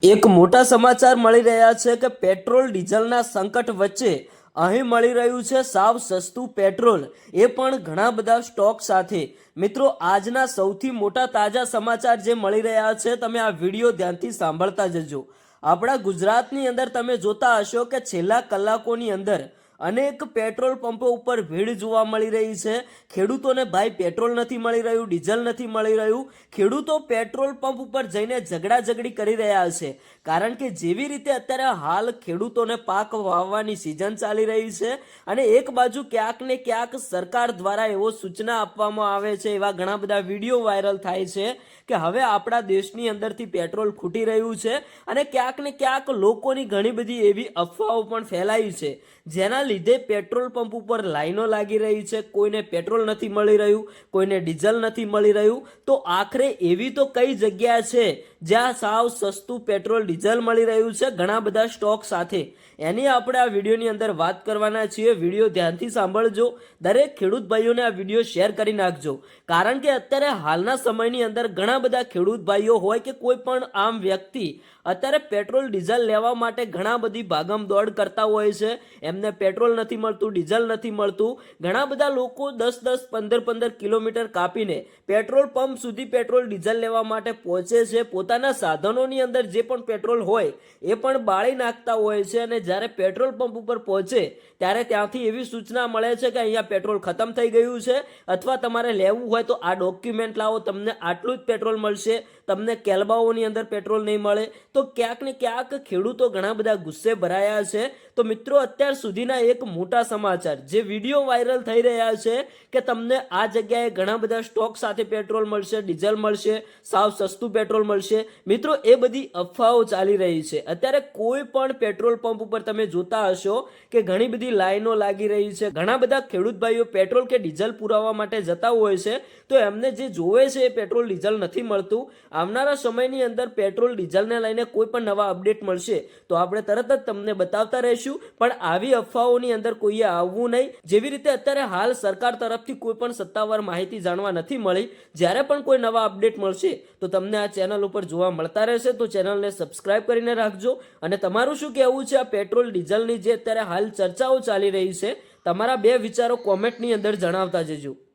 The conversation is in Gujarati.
એક મોટા સમાચાર મળી રહ્યા છે કે પેટ્રોલ ડીઝલના સંકટ વચ્ચે અહીં મળી રહ્યું છે સાવ સસ્તું પેટ્રોલ, એ પણ ઘણા બધા સ્ટોક સાથે. મિત્રો, આજના સૌથી મોટા તાજા સમાચાર જે મળી રહ્યા છે, તમે આ વિડીયો ધ્યાનથી સાંભળતા જજો. આપણા ગુજરાતની અંદર તમે જોતા હશો કે છેલ્લા કલાકોની અંદર અનેક પેટ્રોલ પંપો ઉપર ભીડ જોવા મળી રહી છે. ખેડૂતોને ભાઈ પેટ્રોલ નથી મળી રહ્યું, ડીઝલ નથી મળી રહ્યું. ખેડૂતો પેટ્રોલ પંપ ઉપર જઈને ઝઘડાઝઘડી કરી રહ્યા છે, કારણ કે જેવી રીતે અત્યારે હાલ ખેડૂતોને પાક વાવવાની સિઝન ચાલી રહી છે અને એક બાજુ ક્યાંક ને ક્યાંક સરકાર દ્વારા એવો સૂચના આપવામાં આવે છે, એવા ઘણા બધા વિડીયો વાયરલ થાય છે કે હવે આપણા દેશની અંદરથી પેટ્રોલ ખૂટી રહ્યું છે અને ક્યાંક ને ક્યાંક લોકોની ઘણી બધી એવી અફવાઓ પણ ફેલાઈ છે, જેના લીધે પેટ્રોલ પંપ ઉપર લાઈનો લાગી રહી છે. કોઈને પેટ્રોલ નથી મળી રહ્યું, કોઈને ડીઝલ નથી મળી રહ્યું. તો આખરે એવી તો કઈ જગ્યા છે જ્યાં સાવ સસ્તું પેટ્રોલ ડીઝલ મળી રહ્યું છે ઘણા બધા સ્ટોક સાથે? એની આપણે આ વિડીયોની અંદર વાત કરવાના છીએ. વિડીયો ધ્યાનથી સાંભળજો. દરેક ખેડૂત ભાઈઓને આ વિડીયો શેર કરી નાખજો, કારણ કે અત્યારે હાલના સમયની અંદર ઘણા બધા ખેડૂત ભાઈઓ હોય કે કોઈ પણ આમ વ્યક્તિ અત્યારે પેટ્રોલ ડીઝલ લેવા માટે ઘણા બધી ભાગમ દોડ કરતા હોય છે. એમને પેટ્રોલ નથી મળતું, ડીઝલ નથી મળતું. ઘણા બધા લોકો 10-10, 15-15 કિલોમીટર કાપીને પેટ્રોલ પંપ સુધી પેટ્રોલ ડીઝલ લેવા માટે પહોંચે છે. પોતાના સાધનોની અંદર જે પણ પેટ્રોલ હોય એ પણ બાળી નાખતા હોય છે અને જ્યારે પેટ્રોલ પંપ ઉપર પહોંચે ત્યારે ત્યાંથી એવી સૂચના મળે છે કે અહીંયા પેટ્રોલ ખતમ થઈ ગયું છે, અથવા તમારે લેવું હોય તો આ ડોક્યુમેન્ટ લાવો, તમને આટલું જ પેટ્રોલ મળશે, તમને કેલબાઓની અંદર પેટ્રોલ નહીં મળે. તો ક્યાંક ને ક્યાંક ખેડૂતો ઘણા બધા ગુસ્સે ભરાયા છે. તો મિત્રો, અત્યાર સુધીના એક મોટા સમાચાર જે વિડીયો વાયરલ થઈ રહ્યા છે કે તમને આ જગ્યાએ ઘણા બધા સ્ટોક સાથે પેટ્રોલ મળશે, ડીઝલ મળશે, સાવ સસ્તું પેટ્રોલ મળશે. મિત્રો, એ બધી અફવાઓ ચાલી રહી છે. અત્યારે કોઈ પણ પેટ્રોલ પંપ ઉપર તમે જોતા હશો કે ઘણી બધી લાઈનો લાગી રહી છે. ઘણા બધા ખેડૂત ભાઈઓ પેટ્રોલ કે ડીઝલ પુરાવવા માટે જતા હોય છે, તો એમને જે જોવે છે એ પેટ્રોલ ડીઝલ નથી મળતું. આવનારા સમયની અંદર પેટ્રોલ ડીઝલને લઈને કોઈ પણ નવા અપડેટ મળશે તો આપણે તરત જ તમને બતાવતા રહીશું, પણ આવી અફવાઓની અંદર કોઈએ આવવું નહીં. જેવી રીતે અત્યારે હાલ સરકાર તરફથી કોઈ પણ સત્તાવાર માહિતી જાણવા નથી મળી. જ્યારે પણ કોઈ નવા અપડેટ મળશે તો તમને આ ચેનલ ઉપર જોવા મળતા રહેશે. તો ચેનલને સબસ્ક્રાઇબ કરીને રાખજો. અને તમારું શું કહેવું છે આ પેટ્રોલ ડીઝલની જે અત્યારે હાલ ચર્ચાઓ ચાલી રહી છે? તમારા બે વિચારો કોમેન્ટની અંદર જણાવતા જજો.